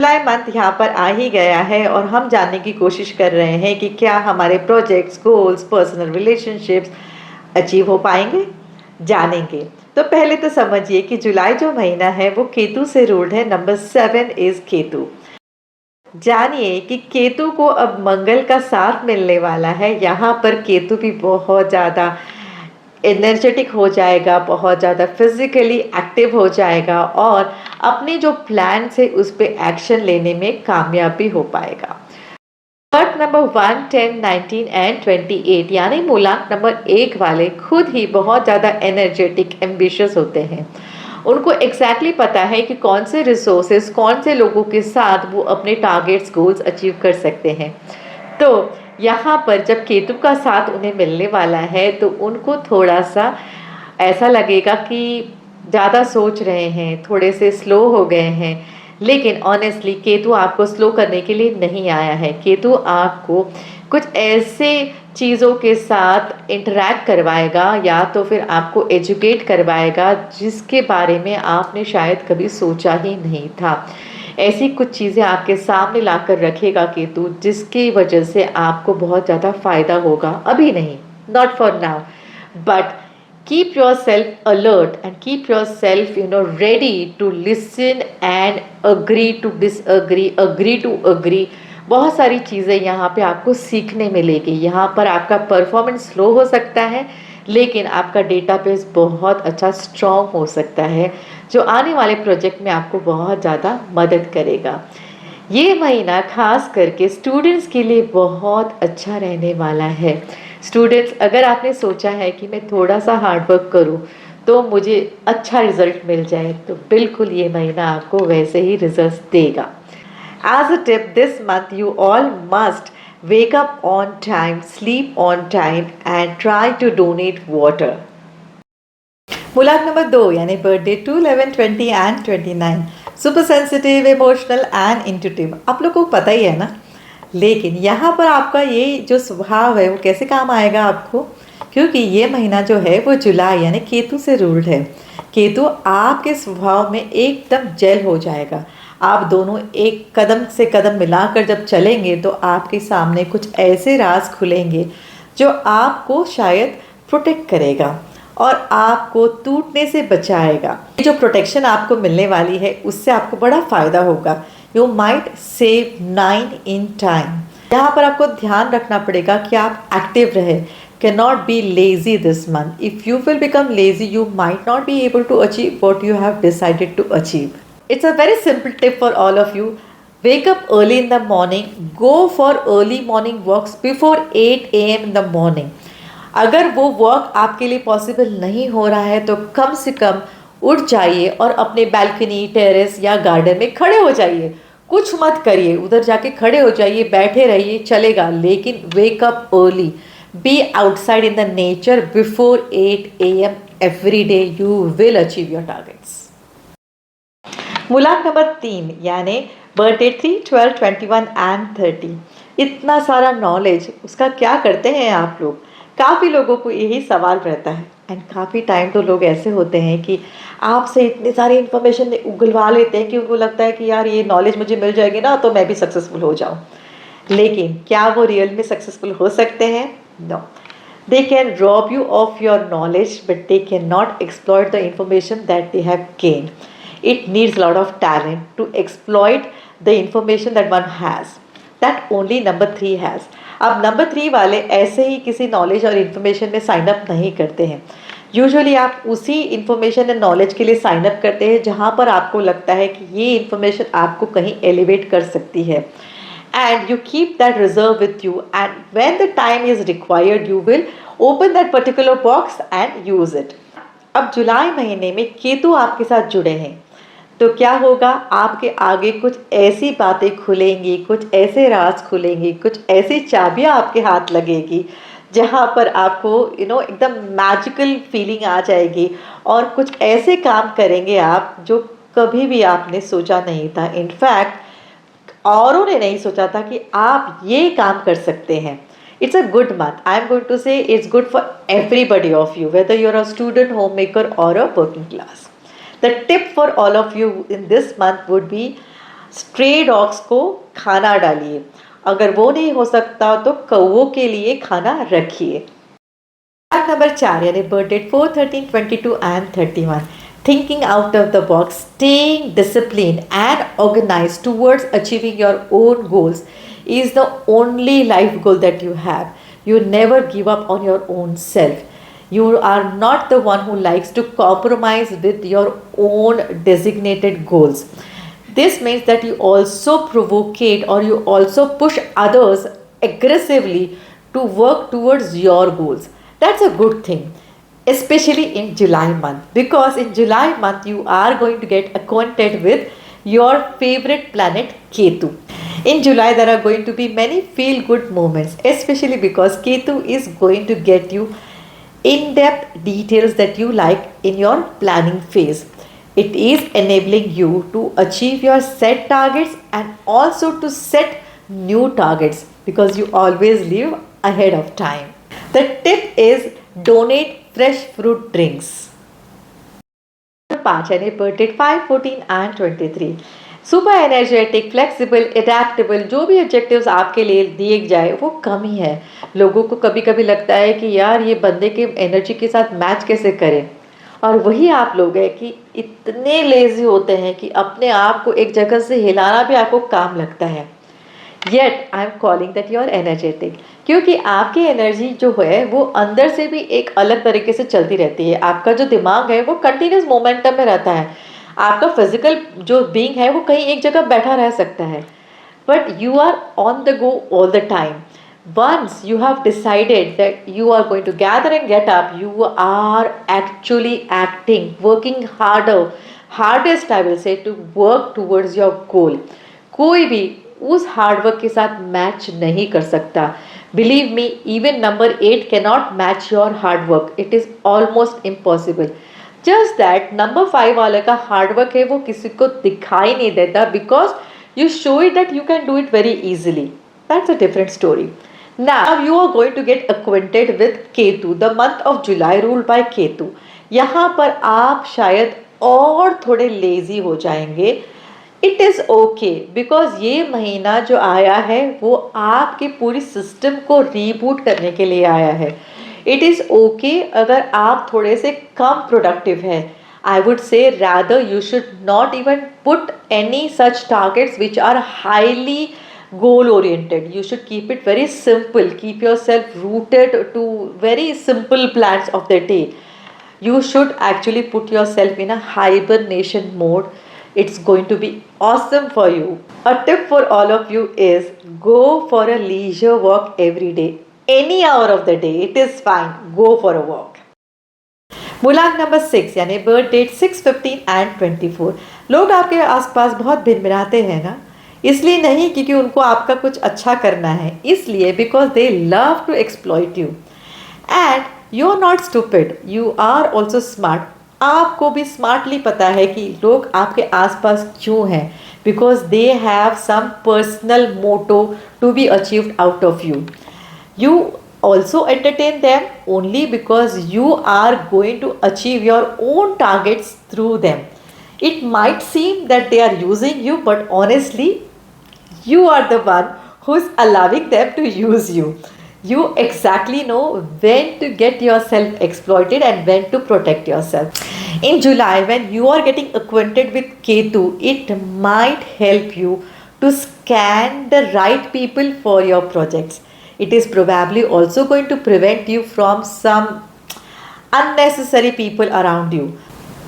जुलाई month यहाँ पर आ ही गया है और हम जानने की कोशिश कर रहे हैं कि क्या हमारे projects, goals, personal relationships achieve हो पाएंगे। जानेंगे। तो पहले तो समझिए कि जुलाई जो महीना है वो केतु से रूल्ड है। Number 7 is Ketu. जानिए कि केतु को अब मंगल का साथ मिलने वाला है। यहाँ पर केतु भी बहुत ज़्यादा एनर्जेटिक हो जाएगा, बहुत ज़्यादा फिजिकली एक्टिव हो जाएगा और अपने जो प्लान से उस पर एक्शन लेने में कामयाबी हो पाएगा। बर्थ नंबर 1, 10, 19 एंड 28 यानी मूलांक नंबर 1 वाले खुद ही बहुत ज़्यादा एनर्जेटिक एम्बिशियस होते हैं। उनको एग्जैक्टली पता है कि कौन से रिसोर्सेज, कौन से लोगों के साथ वो अपने टारगेट्स, गोल्स अचीव कर सकते हैं। तो यहाँ पर जब केतु का साथ उन्हें मिलने वाला है तो उनको थोड़ा सा ऐसा लगेगा कि ज़्यादा सोच रहे हैं, थोड़े से स्लो हो गए हैं। लेकिन ऑनेस्टली केतु आपको स्लो करने के लिए नहीं आया है। केतु आपको कुछ ऐसे चीज़ों के साथ इंटरेक्ट करवाएगा या तो फिर आपको एजुकेट करवाएगा जिसके बारे में आपने शायद कभी सोचा ही नहीं था। ऐसी कुछ चीज़ें आपके सामने लाकर रखेगा केतु जिसकी वजह से आपको बहुत ज़्यादा फ़ायदा होगा। अभी नहीं, not for now, but keep yourself alert and keep yourself ready to listen and agree to disagree, agree to agree। बहुत सारी चीज़ें यहाँ पे आपको सीखने मिलेगी। यहाँ पर आपका परफॉर्मेंस स्लो हो सकता है लेकिन आपका डेटाबेस बहुत अच्छा स्ट्रॉन्ग हो सकता है जो आने वाले प्रोजेक्ट में आपको बहुत ज़्यादा मदद करेगा। ये महीना खास करके स्टूडेंट्स के लिए बहुत अच्छा रहने वाला है। स्टूडेंट्स, अगर आपने सोचा है कि मैं थोड़ा सा हार्डवर्क करूं तो मुझे अच्छा रिजल्ट मिल जाए तो बिल्कुल ये महीना आपको वैसे ही रिजल्ट्स देगा। As a tip this month you all must wake up on time, sleep on time and try to donate water। मूलांक नंबर 2 यानी birthday 2, 11, 20 and 29। Super sensitive, emotional and intuitive, आप लोगों को पता ही है ना। लेकिन यहाँ पर आपका ये जो स्वभाव है वो कैसे काम आएगा आपको, क्योंकि ये महीना जो है वो जुलाई यानी केतु से रूल्ड है। केतु आपके स्वभाव में एकदम जेल हो जाएगा। आप दोनों एक कदम से कदम मिलाकर जब चलेंगे तो आपके सामने कुछ ऐसे राज खुलेंगे जो आपको शायद प्रोटेक्ट करेगा और आपको टूटने से बचाएगा। ये जो प्रोटेक्शन आपको मिलने वाली है उससे आपको बड़ा फ़ायदा होगा। You might save 9 in time. यहाँ पर आपको ध्यान रखना पड़ेगा कि आप एक्टिव रहे। cannot be lazy this month. If you will become lazy, you might not be able to achieve what you have decided to achieve. It's a very simple tip for all of you. Wake up early in the morning. Go for early morning walks before 8 a.m. in the morning. अगर वो walk आपके लिए possible नहीं हो रहा है तो कम से कम उठ जाइए और अपने बैल्कनी, टेरेस या गार्डन में खड़े हो जाइए। कुछ मत करिए, उधर जाके खड़े हो जाइए, बैठे रहिए, चलेगा, लेकिन wake up early. Be outside in the nature before 8 a.m. every day. You will achieve your targets. मूलांक नंबर 3 यानी बर्थडे 3, 12, 21 एंड 30। इतना सारा नॉलेज उसका क्या करते हैं आप लोग? काफ़ी लोगों को यही सवाल रहता है एंड काफ़ी टाइम तो लोग ऐसे होते हैं कि आपसे इतनी सारी इन्फॉर्मेशन उगलवा लेते हैं कि उनको लगता है कि यार ये नॉलेज मुझे मिल जाएगी ना तो मैं भी सक्सेसफुल हो जाऊँ। लेकिन क्या वो रियल में सक्सेसफुल हो सकते हैं? No. They can rob you of your knowledge, but they cannot exploit the information that they have gained. It needs a lot of talent to exploit the information that one has. That only number 3 has. अब number 3 वाले ऐसे ही किसी knowledge और information में sign up नहीं करते हैं। Usually आप उसी इन्फॉर्मेशन एंड नॉलेज के लिए साइन अप करते हैं जहाँ पर आपको लगता है कि ये इन्फॉर्मेशन आपको कहीं एलिवेट कर सकती है। And you keep that reserve with you, and when the time is required you will open that particular box and use it। अब जुलाई महीने में केतु आपके साथ जुड़े हैं तो क्या होगा, आपके आगे कुछ ऐसी बातें खुलेंगी, कुछ ऐसे राज खुलेंगे, कुछ ऐसी चाबियां आपके हाथ लगेगी जहाँ पर आपको एकदम मैजिकल फीलिंग आ जाएगी और कुछ ऐसे काम करेंगे आप जो कभी भी आपने सोचा नहीं था। इनफैक्ट औरों ने नहीं सोचा था कि आप ये काम कर सकते हैं। It's a good month. I am going to say it's good for everybody of you, whether you are a student, home maker और a working class. The tip for all of you in this month would be stray dogs को खाना डालिए, अगर वो नहीं हो सकता तो कौवों के लिए खाना रखिए। फैक्ट नंबर 4 यानी birth date 4, 13, 22 and 31, thinking out of the box, staying disciplined and organized towards achieving your own goals is the only life goal that you have. You never give up on your own self. You are not the one who likes to compromise with your own designated goals. This means that you also provocate or you also push others aggressively to work towards your goals. That's a good thing, especially in July month, because in July month you are going to get acquainted with your favorite planet Ketu. In July there are going to be many feel good moments, especially because Ketu is going to get you in depth details that you like in your planning phase. It is enabling you to achieve your set targets and also to set new targets because you always live ahead of time. The tip is donate fresh fruit drinks. 5 यानी birthday 5, 14 and 23, super energetic, flexible, adaptable, जो भी adjectives आपके लिए दिए जाए वो कम ही है। लोगों को कभी कभी लगता है कि यार ये बंदे के एनर्जी के साथ मैच कैसे करें, और वही आप लोग हैं कि इतने लेजी होते हैं कि अपने आप को एक जगह से हिलाना भी आपको काम लगता है। Yet I am calling that you are energetic, क्योंकि आपकी एनर्जी जो है वो अंदर से भी एक अलग तरीके से चलती रहती है। आपका जो दिमाग है वो कंटिन्यूस मोमेंटम में रहता है। आपका फिजिकल जो बीइंग है वो कहीं एक जगह बैठा रह सकता है, but you are on the go all the time. Once you have decided that you are going to gather and get up, you are actually acting, working harder, hardest I will say, to work towards your goal. कोई भी उस hard work के साथ match नहीं कर सकता. Believe me, even number 8 cannot match your hard work. It is almost impossible. Just that number 5 वाले का हार्ड वर्क है वो किसी को दिखाई नहीं देता, because you show it that you can do it very easily. That's a different story. Now you are going to get acquainted with Ketu, the month of July ruled by Ketu. यहाँ पर आप शायद और थोड़े lazy हो जाएंगे. It is okay, because ये महीना जो आया है वो आपके पूरी सिस्टम को रीबूट करने के लिए आया है. इट इज़ ओके अगर आप थोड़े से कम प्रोडक्टिव हैं. I would say rather you should not even put any such targets which are highly goal oriented. You should keep it very simple. Keep yourself rooted to very simple plans of the day. You should actually put yourself in a hibernation mode. It's going to be awesome for you. A tip for all of you is go for a leisure walk every day. Any hour of the day, it is fine. Go for a walk. मूलांक number 6 यानी birth date 6, 15 and 24. लोग आपके आसपास बहुत भिनभिनाते हैं ना, इसलिए नहीं क्योंकि उनको आपका कुछ अच्छा करना है, इसलिए because they love to exploit you. And you are not stupid, you are also smart. आपको भी स्मार्टली पता है कि लोग आपके आसपास क्यों हैं, because they have some personal motto to be achieved out of you. You also entertain them only because you are going to achieve your own targets through them. It might seem that they are using you, but honestly, you are the one who's allowing them to use you. You exactly know when to get yourself exploited and when to protect yourself. In July, when you are getting acquainted with Ketu, it might help you to scan the right people for your projects. It is probably also going to prevent you from some unnecessary people around you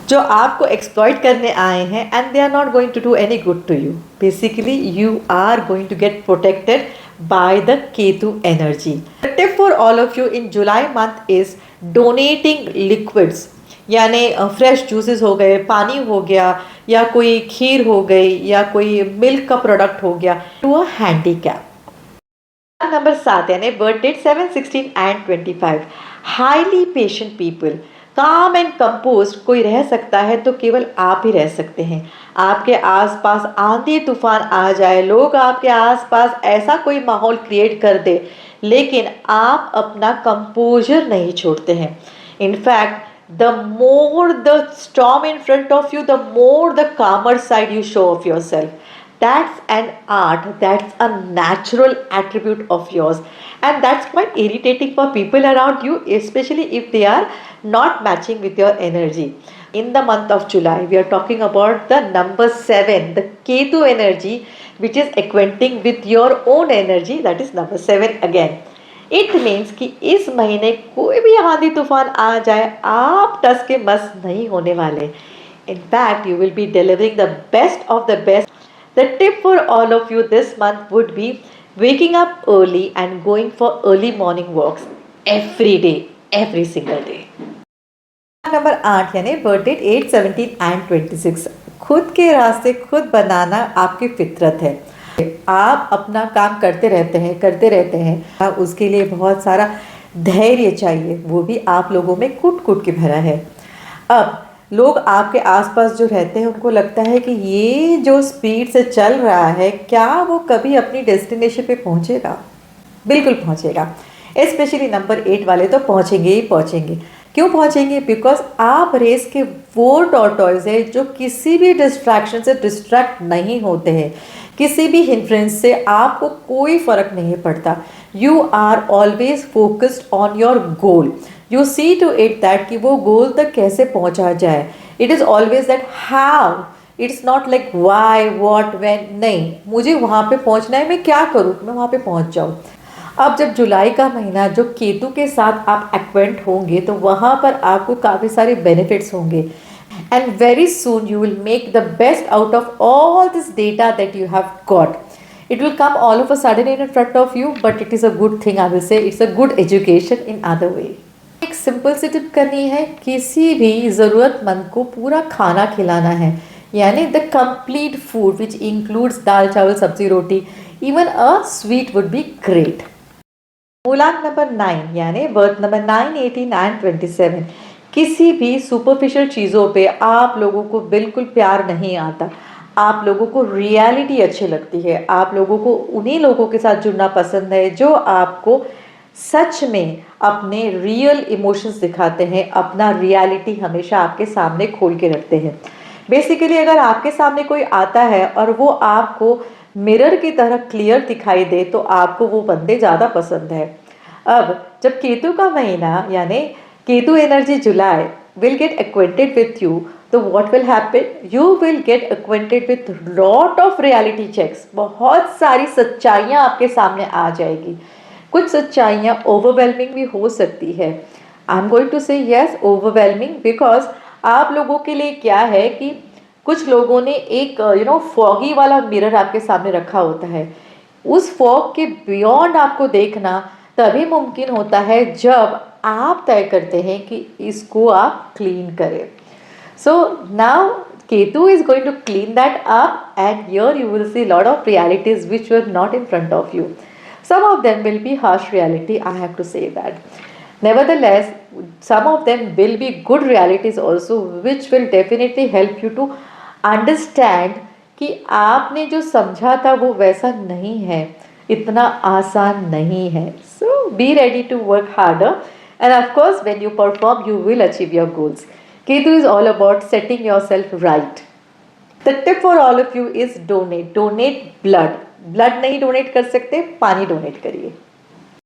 जो आपको exploit करने आए हैं, and they are not going to do any good to you. Basically, you are going to get protected by the Ketu energy. The tip for all of you in July month is donating liquids. यानी fresh juices हो गए, पानी हो गया, या कोई खीर हो गई, या कोई मिल्क का प्रोडक्ट हो गया, टू अ हैंडीकैप. नंबर 7 यानी birth date 7, 16 and 25. Highly patient people. Calm and compose कोई रह सकता है तो केवल आप ही रह सकते हैं. आपके आसपास आंधी तूफान आ जाए, लोग आपके आसपास ऐसा कोई माहौल क्रिएट कर दे, लेकिन आप अपना कंपोजर नहीं छोड़ते हैं. In fact the more the storm in front of you, the more the calmer side you show of your self. that's an art, that's a natural attribute of yours, and that's quite irritating for people around you, especially if they are not matching with your energy. In the month of July, we are talking about the number 7, the Ketu energy, which is acquainting with your own energy, that is number 7 again. It means कि इस महीने कोई भी आंधी तूफान आ जाए, आप टस के मस नहीं होने वाले. In fact, you will be delivering the best of the best. The tip for all of you this month would be waking up early and going for early morning walks every day, every single day. Number 8 यानी birthday 8, 17 and 26. खुद के रास्ते खुद बनाना आपकी फितरत है. आप अपना काम करते रहते हैं. उसके लिए बहुत सारा धैर्य चाहिए, वो भी आप लोगों में कूट कूट के भरा है. अब लोग आपके आसपास जो रहते हैं उनको लगता है कि ये जो स्पीड से चल रहा है, क्या वो कभी अपनी डेस्टिनेशन पे पहुंचेगा? बिल्कुल पहुंचेगा. स्पेशली नंबर 8 वाले तो पहुंचेंगे ही पहुंचेंगे. क्यों पहुंचेंगे? बिकॉज आप रेस के वो टॉर्टॉइज है जो किसी भी डिस्ट्रैक्शन से डिस्ट्रैक्ट नहीं होते हैं. किसी भी हिंड्रेंस से आपको कोई फर्क नहीं पड़ता. You are always focused on your goal. You see to it that कि वो गोल तक कैसे पहुंचा जाए. It is always that how. It's not like why what when. नहीं, मुझे वहाँ पे पहुँचना है, मैं क्या करूँ मैं वहाँ पे पहुँच जाऊँ. अब जब जुलाई का महीना जो केतु के साथ आप एक्वेंट होंगे तो वहाँ पर आपको काफ़ी सारे बेनिफिट्स होंगे. And very soon you will make the best out of all this data that you have got. It will come all of a sudden in front of you, but it is a good thing. I will say it's a good education in other way. एक simple सी tip करनी है, किसी भी ज़रूरतमंद को पूरा खाना खिलाना है, यानी the complete food which includes dal chawal sabzi roti, even a sweet would be great. मूलांक नंबर 9 यानी बर्थ नंबर 9, 18 एंड 27. किसी भी सुपरफिशियल चीज़ों पे आप लोगों को बिल्कुल प्यार नहीं आता. आप लोगों को रियलिटी अच्छी लगती है. आप लोगों को उन्हीं लोगों के साथ जुड़ना पसंद है जो आपको सच में अपने रियल इमोशंस दिखाते हैं, अपना रियलिटी हमेशा आपके सामने खोल के रखते हैं. बेसिकली अगर आपके सामने कोई आता है और वो आपको मिरर की तरह क्लियर दिखाई दे तो आपको वो बंदे ज़्यादा पसंद है. अब जब केतु का महीना यानी Ketu energy July will get acquainted with you, तो what will happen? You will get acquainted with lot of reality checks. बहुत सारी सच्चाइयाँ आपके सामने आ जाएगी. कुछ सच्चाइयाँ overwhelming भी हो सकती है. I'm going to say yes overwhelming because आप लोगों के लिए क्या है कि कुछ लोगों ने एक फॉगी वाला मिरर आपके सामने रखा होता है. उस फॉग के बियॉन्ड आपको देखना तभी मुमकिन होता है जब आप तय करते हैं कि इसको आप क्लीन करें. So now Ketu is going to clean that up and here you will see lot of realities which were not in front of you. Some of them will be harsh reality, I have to say that. Nevertheless, some of them will be good realities also, which will definitely help you to understand कि आपने जो समझा था वो वैसा नहीं है, इतना आसान नहीं है. So be ready to work harder, and of course when you perform you will achieve your goals. Ketu is all about setting yourself right. The tip for all of you is donate blood. Blood नहीं donate कर सकते, पानी donate करिए.